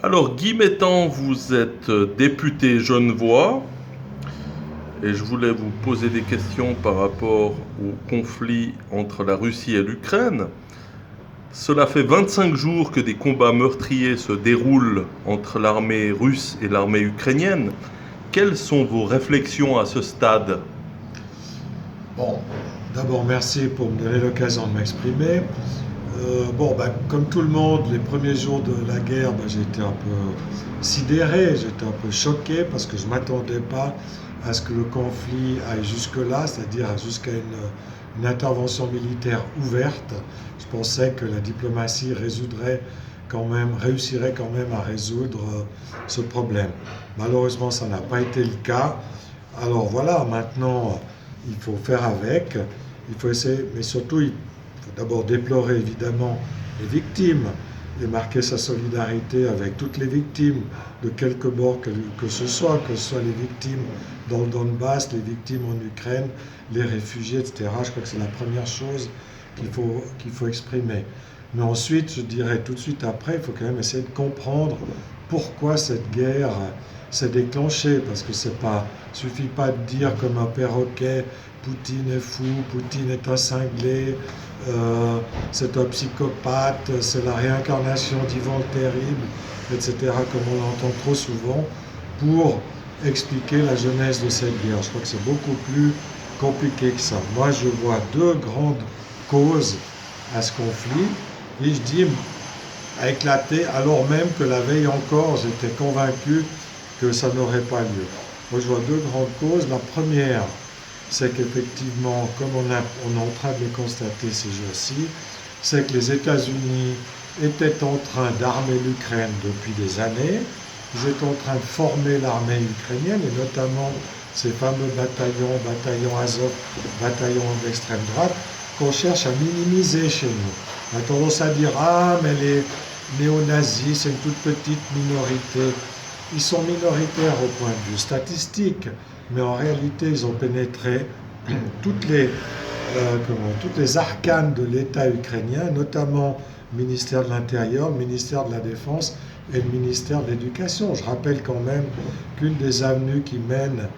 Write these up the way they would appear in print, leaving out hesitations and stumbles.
Alors, Guy Mettan, vous êtes député genevois et je voulais vous poser des questions par rapport au conflit entre la Russie et l'Ukraine. Cela fait 25 jours que des combats meurtriers se déroulent entre l'armée russe et l'armée ukrainienne. Quelles sont vos réflexions à ce stade? Bon, d'abord merci pour me donner l'occasion de m'exprimer. Comme tout le monde, les premiers jours de la guerre, j'ai été un peu sidéré, j'étais un peu choqué parce que je ne m'attendais pas à ce que le conflit aille jusque-là, c'est-à-dire jusqu'à une intervention militaire ouverte. Je pensais que la diplomatie réussirait quand même à résoudre ce problème. Malheureusement, ça n'a pas été le cas. Alors voilà, maintenant, il faut faire avec, il faut essayer, mais surtout, il faut d'abord déplorer évidemment les victimes et marquer sa solidarité avec toutes les victimes de quelque bord que ce soit les victimes dans le Donbass, les victimes en Ukraine, les réfugiés, etc. Je crois que c'est la première chose qu'il faut exprimer. Mais ensuite, je dirais tout de suite après, il faut quand même essayer de comprendre pourquoi cette guerre s'est déclenchée. Parce que suffit pas de dire comme un perroquet, Poutine est fou, Poutine est un cinglé, c'est un psychopathe, c'est la réincarnation d'Ivan le Terrible, etc., comme on l'entend trop souvent, pour expliquer la genèse de cette guerre. Je crois que c'est beaucoup plus compliqué que ça. Moi, je vois deux grandes causes à ce conflit, et je dis a éclaté alors même que la veille encore, j'étais convaincu que ça n'aurait pas lieu. Moi, je vois deux grandes causes. La première, c'est qu'effectivement, comme on est en train de le constater ces jours-ci, c'est que les États-Unis étaient en train d'armer l'Ukraine depuis des années. Ils étaient en train de former l'armée ukrainienne, et notamment ces fameux bataillons Azov, bataillons d'extrême droite, qu'on cherche à minimiser chez nous. On a tendance à dire ah, mais les néo-nazis, c'est une toute petite minorité. Ils sont minoritaires au point de vue statistique, mais en réalité, ils ont pénétré toutes les, toutes les arcanes de l'État ukrainien, notamment le ministère de l'Intérieur, le ministère de la Défense et le ministère de l'Éducation. Je rappelle quand même qu'une des avenues qui mène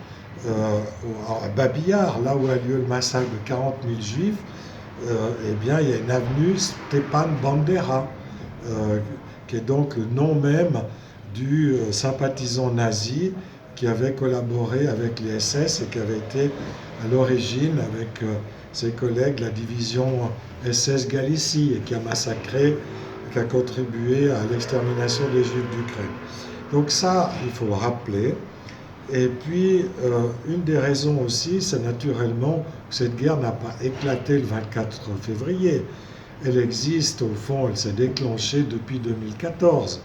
à Babi-Yar, là où a lieu le massacre de 40 000 juifs, il y a une avenue Stepan Bandera, qui est donc le nom même du sympathisant nazi qui avait collaboré avec les SS et qui avait été à l'origine avec ses collègues de la division SS Galicie et qui a massacré, qui a contribué à l'extermination des Juifs d'Ukraine. Donc ça, il faut le rappeler. Et puis, une des raisons aussi, c'est naturellement que cette guerre n'a pas éclaté le 24 février. Elle existe, au fond, elle s'est déclenchée depuis 2014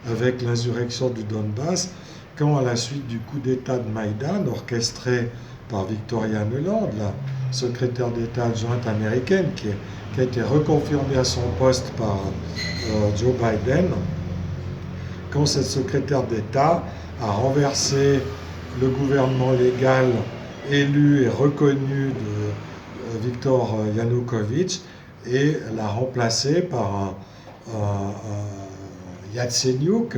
avec l'insurrection du Donbass, quand à la suite du coup d'État de Maïdan, orchestré par Victoria Nuland, la secrétaire d'État adjointe américaine, qui a été reconfirmée à son poste par Joe Biden, quand cette secrétaire d'État a renversé le gouvernement légal élu et reconnu de Viktor Yanukovych et l'a remplacé par un Yatsenyuk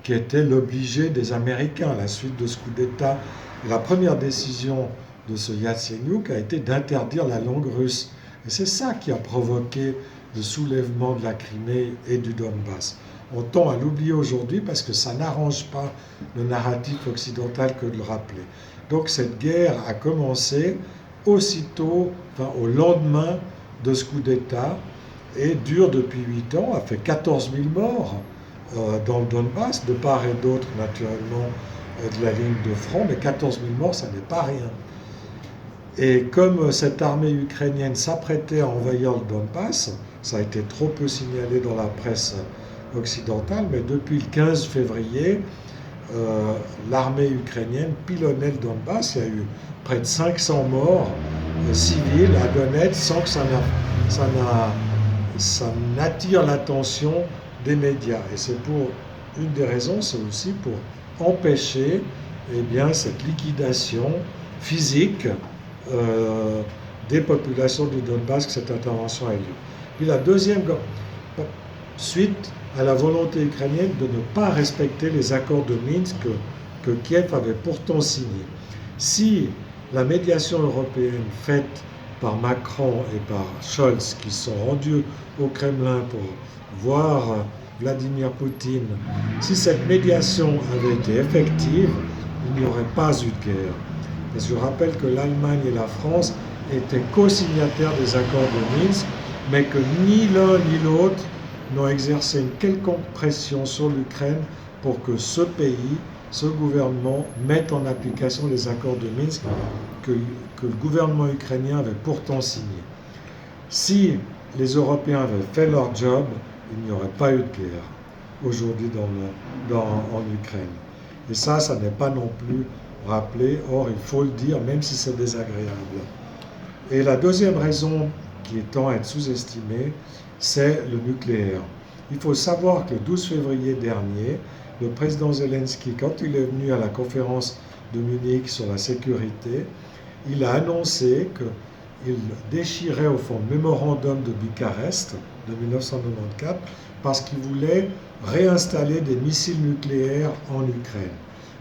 qui était l'obligé des Américains à la suite de ce coup d'État. Et la première décision de ce Yatsenyuk a été d'interdire la langue russe. Et c'est ça qui a provoqué le soulèvement de la Crimée et du Donbass. On tend à l'oublier aujourd'hui parce que ça n'arrange pas le narratif occidental que de le rappeler. Donc cette guerre a commencé au lendemain de ce coup d'État et dure depuis 8 ans, a fait 14 000 morts dans le Donbass, de part et d'autre naturellement de la ligne de front, mais 14 000 morts, ça n'est pas rien. Et comme cette armée ukrainienne s'apprêtait à envahir le Donbass, ça a été trop peu signalé dans la presse occidentale, mais depuis le 15 février, l'armée ukrainienne pilonnait le Donbass. Il y a eu près de 500 morts civils à Donetsk sans que ça n'attire l'attention des médias. Et c'est pour une des raisons, c'est aussi pour empêcher cette liquidation physique des populations du Donbass que cette intervention a eu lieu. Puis la deuxième suite à la volonté ukrainienne de ne pas respecter les accords de Minsk que Kiev avait pourtant signés. Si la médiation européenne faite par Macron et par Scholz, qui sont rendus au Kremlin pour voir Vladimir Poutine, si cette médiation avait été effective, il n'y aurait pas eu de guerre. Parce que je rappelle que l'Allemagne et la France étaient co-signataires des accords de Minsk, mais que ni l'un ni l'autre n'ont exercé une quelconque pression sur l'Ukraine pour que ce pays, ce gouvernement, mette en application les accords de Minsk que le gouvernement ukrainien avait pourtant signés. Si les Européens avaient fait leur job, il n'y aurait pas eu de guerre aujourd'hui en Ukraine. Et ça n'est pas non plus rappelé. Or, il faut le dire, même si c'est désagréable. Et la deuxième raison qui tend à être sous-estimée, c'est le nucléaire. Il faut savoir que le 12 février dernier, le président Zelensky, quand il est venu à la conférence de Munich sur la sécurité, il a annoncé qu'il déchirait au fond le mémorandum de Bucarest de 1994 parce qu'il voulait réinstaller des missiles nucléaires en Ukraine.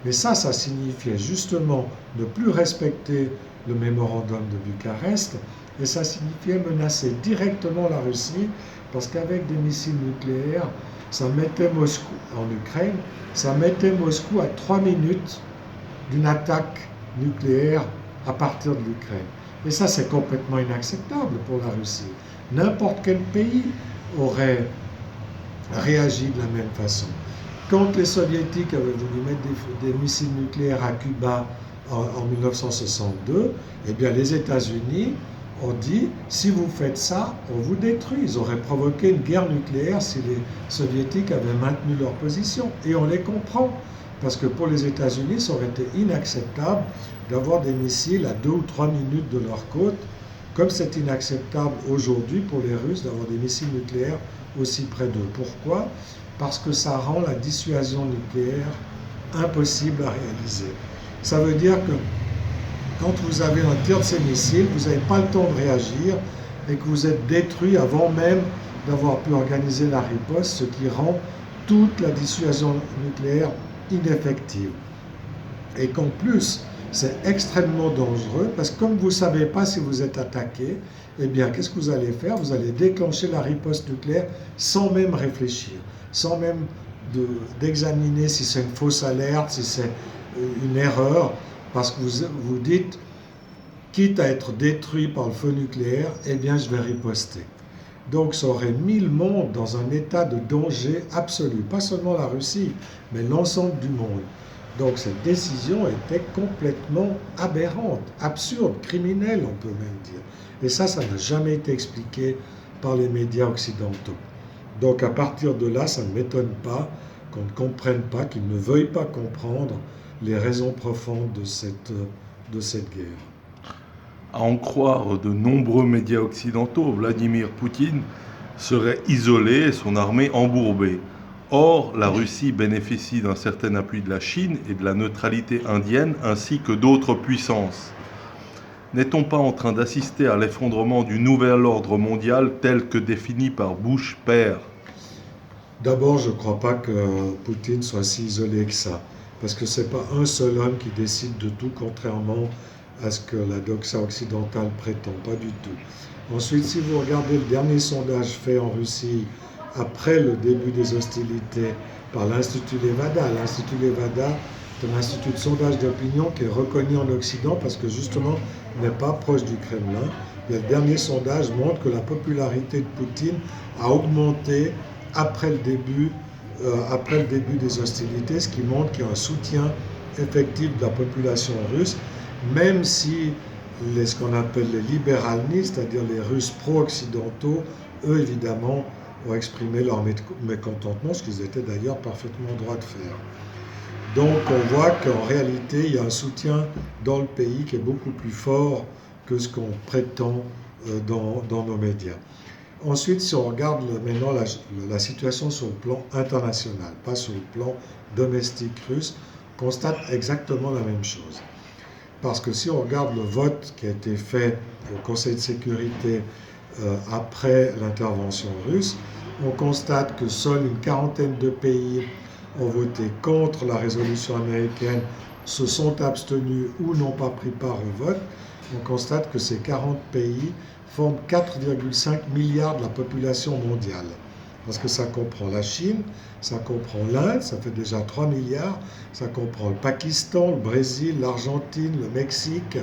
Mais ça signifiait justement ne plus respecter le mémorandum de Bucarest et ça signifiait menacer directement la Russie parce qu'avec des missiles nucléaires, ça mettait Moscou en Ukraine, ça mettait Moscou à 3 minutes d'une attaque nucléaire à partir de l'Ukraine. Et ça, c'est complètement inacceptable pour la Russie. N'importe quel pays aurait réagi de la même façon. Quand les Soviétiques avaient voulu mettre des missiles nucléaires à Cuba en 1962, eh bien les États-Unis ont dit « si vous faites ça, on vous détruit ». Ils auraient provoqué une guerre nucléaire si les Soviétiques avaient maintenu leur position. Et on les comprend, parce que pour les États-Unis, ça aurait été inacceptable d'avoir des missiles à 2 ou 3 minutes de leur côte, comme c'est inacceptable aujourd'hui pour les Russes d'avoir des missiles nucléaires aussi près d'eux. Pourquoi ? Parce que ça rend la dissuasion nucléaire impossible à réaliser. Ça veut dire que quand vous avez un tir de ces missiles, vous n'avez pas le temps de réagir et que vous êtes détruit avant même d'avoir pu organiser la riposte, ce qui rend toute la dissuasion nucléaire ineffective. Et qu'en plus, c'est extrêmement dangereux parce que comme vous ne savez pas si vous êtes attaqué, eh bien, qu'est-ce que vous allez faire ? Vous allez déclencher la riposte nucléaire sans même réfléchir, sans même d'examiner si c'est une fausse alerte, si c'est une erreur, parce que vous dites, quitte à être détruit par le feu nucléaire, eh bien, je vais riposter. Donc, ça aurait mis le monde dans un état de danger absolu, pas seulement la Russie, mais l'ensemble du monde. Donc cette décision était complètement aberrante, absurde, criminelle, on peut même dire. Et ça n'a jamais été expliqué par les médias occidentaux. Donc à partir de là, ça ne m'étonne pas qu'on ne comprenne pas, qu'ils ne veuillent pas comprendre les raisons profondes de cette guerre. À en croire de nombreux médias occidentaux, Vladimir Poutine serait isolé et son armée embourbée. Or, la Russie bénéficie d'un certain appui de la Chine et de la neutralité indienne, ainsi que d'autres puissances. N'est-on pas en train d'assister à l'effondrement du nouvel ordre mondial tel que défini par Bush père ? D'abord, je ne crois pas que Poutine soit si isolé que ça, parce que ce n'est pas un seul homme qui décide de tout, contrairement à ce que la doxa occidentale prétend, pas du tout. Ensuite, si vous regardez le dernier sondage fait en Russie, après le début des hostilités par l'Institut Levada. L'Institut Levada est un institut de sondage d'opinion qui est reconnu en Occident parce que justement n'est pas proche du Kremlin. Et le dernier sondage montre que la popularité de Poutine a augmenté après le début des hostilités, ce qui montre qu'il y a un soutien effectif de la population russe, même si ce qu'on appelle les libéralistes, c'est-à-dire les Russes pro-occidentaux, eux évidemment ont exprimé leur mécontentement, ce qu'ils étaient d'ailleurs parfaitement en droit de faire. Donc on voit qu'en réalité, il y a un soutien dans le pays qui est beaucoup plus fort que ce qu'on prétend dans nos médias. Ensuite, si on regarde maintenant la situation sur le plan international, pas sur le plan domestique russe, on constate exactement la même chose. Parce que si on regarde le vote qui a été fait au Conseil de sécurité après l'intervention russe, On constate que seule une quarantaine de pays ont voté contre la résolution américaine, se sont abstenus ou n'ont pas pris part au vote. On constate que ces 40 pays forment 4,5 milliards de la population mondiale. Parce que ça comprend la Chine, ça comprend l'Inde, ça fait déjà 3 milliards, ça comprend le Pakistan, le Brésil, l'Argentine, le Mexique,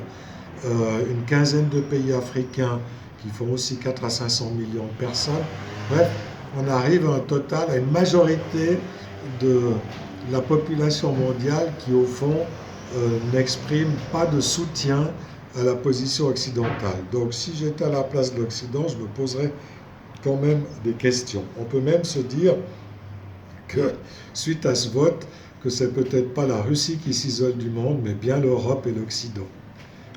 une quinzaine de pays africains qui font aussi 4 à 500 millions de personnes. Bref, on arrive à un total, à une majorité de la population mondiale qui, au fond, n'exprime pas de soutien à la position occidentale. Donc, si j'étais à la place de l'Occident, je me poserais quand même des questions. On peut même se dire que, suite à ce vote, que c'est peut-être pas la Russie qui s'isole du monde, mais bien l'Europe et l'Occident,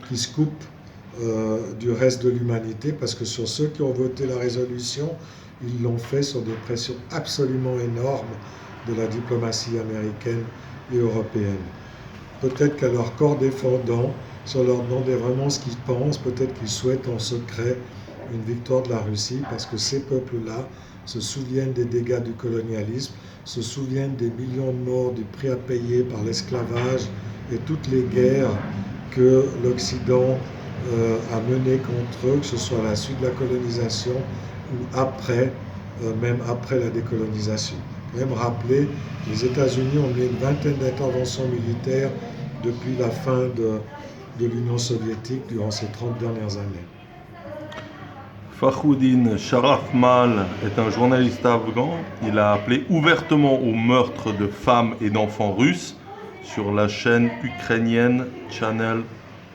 qui se coupent du reste de l'humanité, parce que sur ceux qui ont voté la résolution, ils l'ont fait sur des pressions absolument énormes de la diplomatie américaine et européenne. Peut-être qu'à leur corps défendant, si on leur demandait vraiment ce qu'ils pensent, peut-être qu'ils souhaitent en secret une victoire de la Russie, parce que ces peuples-là se souviennent des dégâts du colonialisme, se souviennent des millions de morts, du prix à payer par l'esclavage et toutes les guerres que l'Occident a menées contre eux, que ce soit à la suite de la colonisation ou après, même après la décolonisation. Il faut même rappeler que les États-Unis ont mené une vingtaine d'interventions militaires depuis la fin de l'Union soviétique durant ces 30 dernières années. Fakhouddin Sharafmal est un journaliste afghan. Il a appelé ouvertement au meurtre de femmes et d'enfants russes sur la chaîne ukrainienne Channel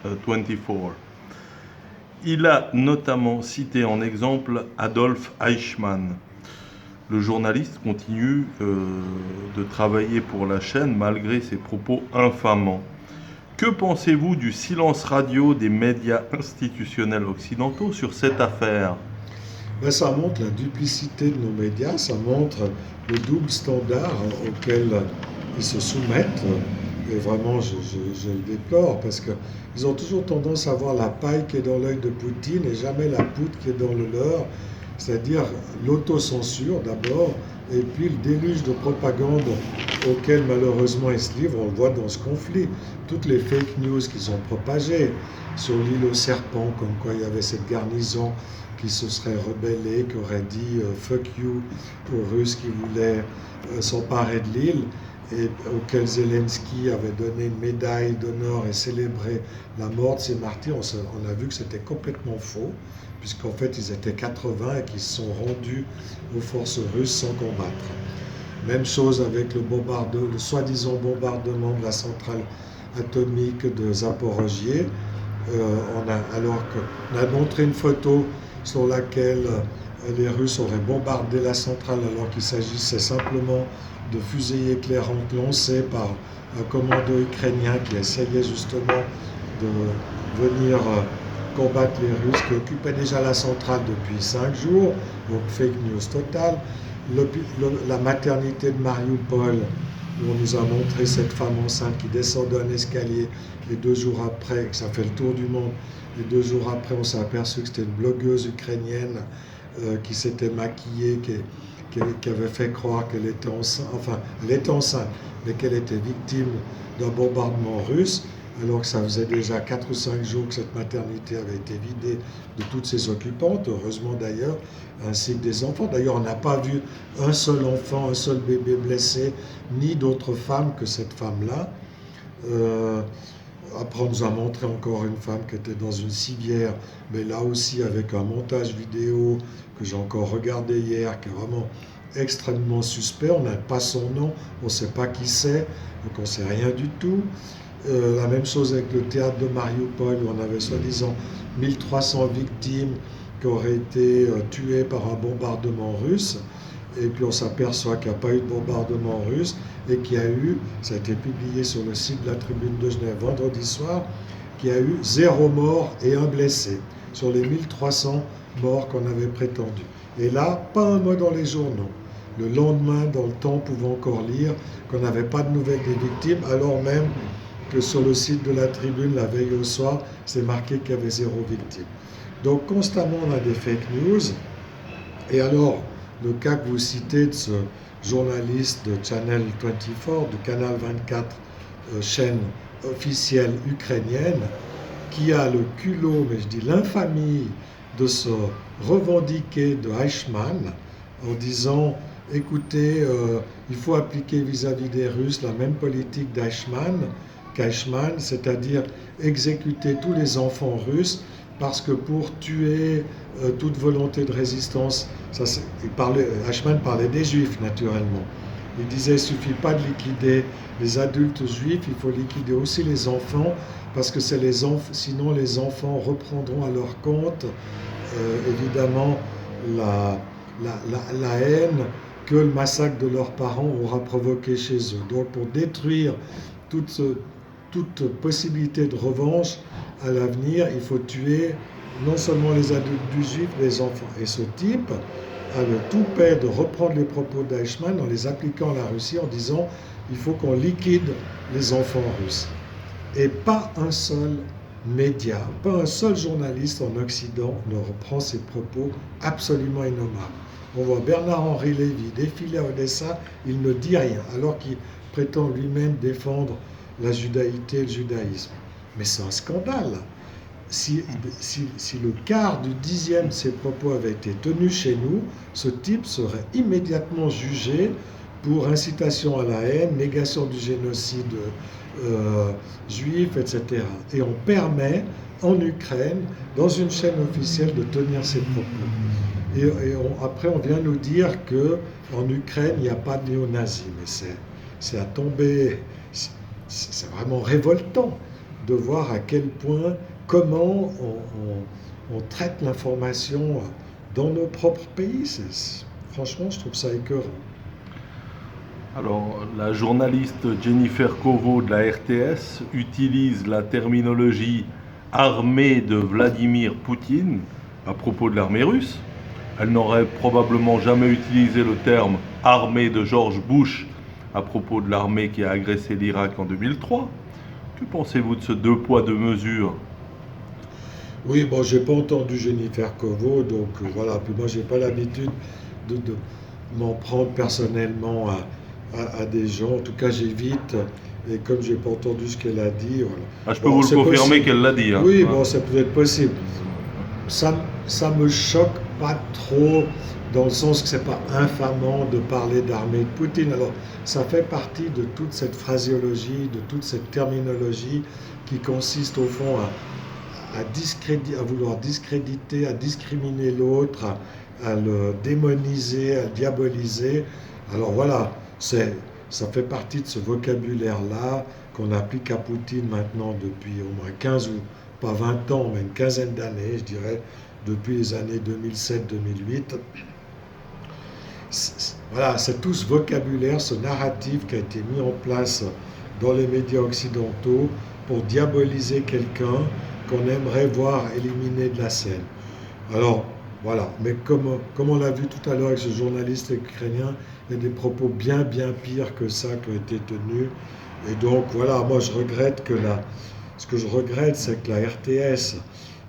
24. Il a notamment cité en exemple Adolf Eichmann. Le journaliste continue de travailler pour la chaîne malgré ses propos infamants. Que pensez-vous du silence radio des médias institutionnels occidentaux sur cette affaire ? Ça montre la duplicité de nos médias, ça montre le double standard auquel ils se soumettent. Et vraiment, je le déplore, parce qu'ils ont toujours tendance à voir la paille qui est dans l'œil de Poutine et jamais la poutre qui est dans le leur, c'est-à-dire l'autocensure d'abord, et puis le déluge de propagande auquel malheureusement ils se livrent. On le voit dans ce conflit. Toutes les fake news qu'ils ont propagées sur l'île aux serpents, comme quoi il y avait cette garnison qui se serait rebellée, qui aurait dit fuck you aux Russes qui voulaient s'emparer de l'île, et auquel Zelensky avait donné une médaille d'honneur et célébré la mort de ces martyrs. On a vu que c'était complètement faux, puisqu'en fait ils étaient 80 et qu'ils se sont rendus aux forces russes sans combattre. Même chose avec le soi-disant bombardement de la centrale atomique de Zaporojié, alors qu'on a montré une photo sur laquelle les Russes auraient bombardé la centrale, alors qu'il s'agissait simplement de fusées éclairantes lancées par un commando ukrainien qui essayait justement de venir combattre les Russes, qui occupaient déjà la centrale depuis 5 jours, donc fake news totale. La maternité de Mariupol, où on nous a montré cette femme enceinte qui descendait un escalier, et 2 jours après, ça fait le tour du monde, et 2 jours après on s'est aperçu que c'était une blogueuse ukrainienne qui s'était maquillée, qui avait fait croire qu'elle était enceinte, enfin elle était enceinte, mais qu'elle était victime d'un bombardement russe, alors que ça faisait déjà 4 ou 5 jours que cette maternité avait été vidée de toutes ses occupantes, heureusement d'ailleurs, ainsi que des enfants. D'ailleurs, on n'a pas vu un seul enfant, un seul bébé blessé, ni d'autres femmes que cette femme-là. Après, on nous a montré encore une femme qui était dans une civière, mais là aussi avec un montage vidéo que j'ai encore regardé hier, qui est vraiment extrêmement suspect. On n'a pas son nom, on ne sait pas qui c'est, donc on ne sait rien du tout. La même chose avec le théâtre de Mariupol, où on avait soi-disant 1300 victimes qui auraient été tuées par un bombardement russe. Et puis on s'aperçoit qu'il n'y a pas eu de bombardement russe et qu'il y a eu, ça a été publié sur le site de la Tribune de Genève vendredi soir, qu'il y a eu 0 mort et 1 blessé sur les 1300 morts qu'on avait prétendu. Et là, pas un mot dans les journaux. Le lendemain, dans le temps, on pouvait encore lire qu'on n'avait pas de nouvelles des victimes, alors même que sur le site de la Tribune, la veille au soir, c'est marqué qu'il y avait 0 victime. Donc constamment, on a des fake news. Et alors, le cas que vous citez de ce journaliste de Channel 24, de Canal 24, chaîne officielle ukrainienne, qui a le culot, mais je dis l'infamie, de se revendiquer de Eichmann en disant écoutez, il faut appliquer vis-à-vis des Russes la même politique qu'Eichmann, c'est-à-dire exécuter tous les enfants russes, parce que pour tuer toute volonté de résistance, Eichmann parlait des Juifs naturellement. Il disait il ne suffit pas de liquider les adultes juifs, il faut liquider aussi les enfants, parce que sinon les enfants reprendront à leur compte évidemment la haine que le massacre de leurs parents aura provoqué chez eux. Donc pour détruire toute possibilité de revanche à l'avenir, il faut tuer non seulement les adultes du juif, mais les enfants. Et ce type a le toupet de reprendre les propos d'Eichmann en les appliquant à la Russie en disant il faut qu'on liquide les enfants russes. Et pas un seul média, pas un seul journaliste en Occident ne reprend ces propos absolument innommables. On voit Bernard-Henri Lévy défiler à Odessa, il ne dit rien, alors qu'il prétend lui-même défendre la judaïté et le judaïsme. Mais c'est un scandale. Si le quart du dixième de ses propos avait été tenu chez nous, ce type serait immédiatement jugé pour incitation à la haine, négation du génocide juif, etc. Et on permet en Ukraine, dans une chaîne officielle, de tenir ces propos. Et après, on vient nous dire qu'en Ukraine, il n'y a pas de néo-nazis. Mais c'est à tomber. C'est vraiment révoltant de voir à quel point, comment on traite l'information dans nos propres pays. Franchement, je trouve ça écœurant. Alors, la journaliste Jennifer Kovo de la RTS utilise la terminologie armée de Vladimir Poutine à propos de l'armée russe. Elle n'aurait probablement jamais utilisé le terme armée de George Bush à propos de l'armée qui a agressé l'Irak en 2003. Que pensez-vous de ce deux poids, deux mesures ? Oui, bon, j'ai pas entendu Jennifer Kovo, donc voilà. Puis moi, j'ai pas l'habitude de m'en prendre personnellement à des gens. En tout cas, j'évite. Et comme j'ai pas entendu ce qu'elle a dit, voilà. Ah, je peux vous le confirmer qu'elle l'a dit. Hein. Oui, bon, ça peut être possible. Ça me choque pas trop, dans le sens que c'est pas infamant de parler d'armée de Poutine. Alors, ça fait partie de toute cette phraséologie, de toute cette terminologie qui consiste au fond à vouloir discréditer, à discriminer l'autre, à le démoniser, à le diaboliser. Alors voilà, ça fait partie de ce vocabulaire-là qu'on applique à Poutine maintenant depuis au moins 15 ou pas 20 ans, mais une quinzaine d'années, je dirais, depuis les années 2007-2008. Voilà, c'est tout ce vocabulaire, ce narratif qui a été mis en place dans les médias occidentaux pour diaboliser quelqu'un qu'on aimerait voir éliminé de la scène. Alors, voilà, mais comme on l'a vu tout à l'heure avec ce journaliste ukrainien, il y a des propos bien pires que ça qui ont été tenus. Et donc, voilà, moi je regrette ce que je regrette, c'est que la RTS,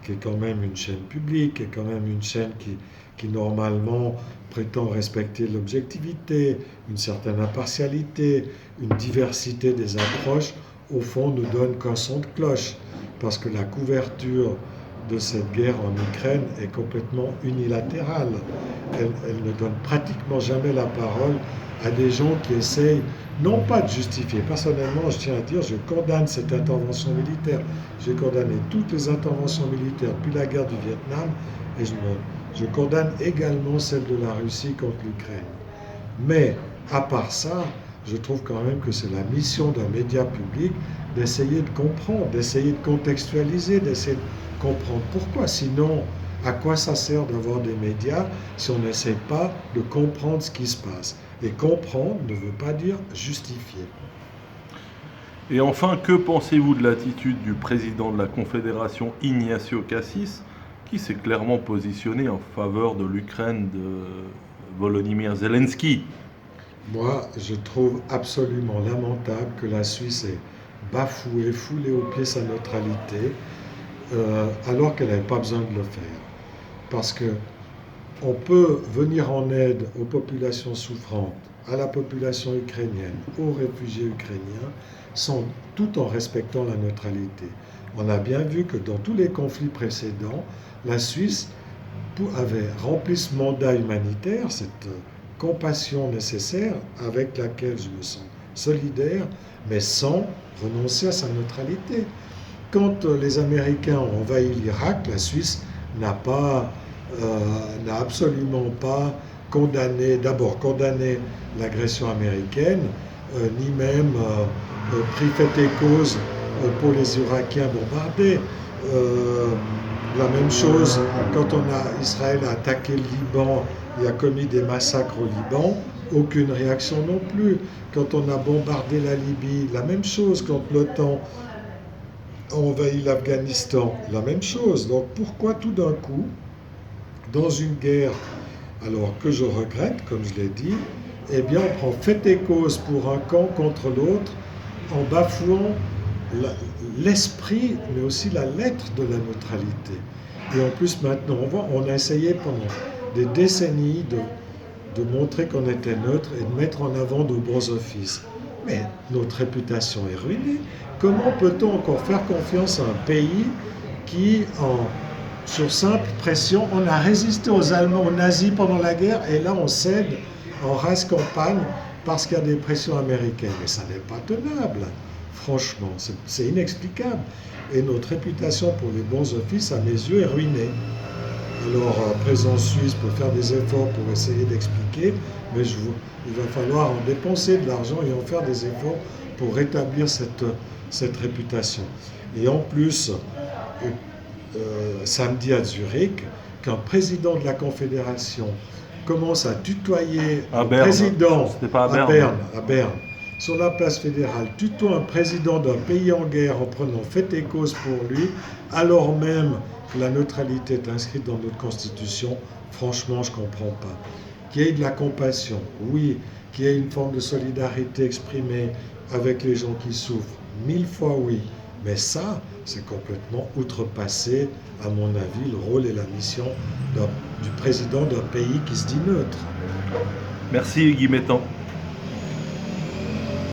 qui est quand même une chaîne publique, qui est quand même une chaîne qui normalement prétend respecter l'objectivité, une certaine impartialité, une diversité des approches, au fond ne donne qu'un son de cloche, parce que la couverture de cette guerre en Ukraine est complètement unilatérale. Elle ne donne pratiquement jamais la parole à des gens qui essayent, non pas de justifier. Personnellement, je tiens à dire, je condamne cette intervention militaire. J'ai condamné toutes les interventions militaires depuis la guerre du Vietnam, et je condamne également celle de la Russie contre l'Ukraine. Mais, à part ça, je trouve quand même que c'est la mission d'un média public d'essayer de comprendre, d'essayer de contextualiser, d'essayer de comprendre pourquoi. Sinon, à quoi ça sert d'avoir des médias si on n'essaie pas de comprendre ce qui se passe? Et comprendre ne veut pas dire justifier. Et enfin, que pensez-vous de l'attitude du président de la Confédération, Ignacio Cassis, qui s'est clairement positionné en faveur de l'Ukraine de Volodymyr Zelensky? Moi, je trouve absolument lamentable que la Suisse ait bafoué, foulé aux pieds sa neutralité, alors qu'elle n'avait pas besoin de le faire. Parce que on peut venir en aide aux populations souffrantes, à la population ukrainienne, aux réfugiés ukrainiens, tout en respectant la neutralité. On a bien vu que dans tous les conflits précédents, la Suisse avait rempli ce mandat humanitaire, cette compassion nécessaire avec laquelle je me sens solidaire, mais sans renoncer à sa neutralité. Quand les Américains ont envahi l'Irak, la Suisse n'a absolument pas condamné l'agression américaine, ni même pris fait et cause pour les Irakiens bombardés. La même chose quand Israël a attaqué le Liban et a commis des massacres au Liban, aucune réaction non plus. Quand on a bombardé la Libye, la même chose. Quand l'OTAN a envahi l'Afghanistan, la même chose. Donc pourquoi tout d'un coup, dans une guerre, alors que je regrette, comme je l'ai dit, eh bien on prend fait et cause pour un camp contre l'autre en bafouant l'esprit, mais aussi la lettre de la neutralité. Et en plus maintenant, on a essayé pendant des décennies de montrer qu'on était neutre et de mettre en avant nos bons offices. Mais notre réputation est ruinée. Comment peut-on encore faire confiance à un pays qui, sur simple pression, on a résisté aux Allemands, aux nazis pendant la guerre, et là on cède en race campagne parce qu'il y a des pressions américaines. Mais ça n'est pas tenable. Franchement, c'est inexplicable. Et notre réputation pour les bons offices, à mes yeux, est ruinée. Alors, la présidence suisse peut faire des efforts pour essayer d'expliquer, mais il va falloir en dépenser de l'argent et en faire des efforts pour rétablir cette réputation. Et en plus, samedi à Zurich, qu'un président de la Confédération commence à tutoyer un président à Berne, sur la place fédérale, tutoie un président d'un pays en guerre en prenant fait et cause pour lui, alors même que la neutralité est inscrite dans notre Constitution, franchement, je ne comprends pas. Qu'il y ait de la compassion, oui, qu'il y ait une forme de solidarité exprimée avec les gens qui souffrent, 1000 fois oui, mais ça, c'est complètement outrepassé, à mon avis, le rôle et la mission du président d'un pays qui se dit neutre. Merci Guy Mettan.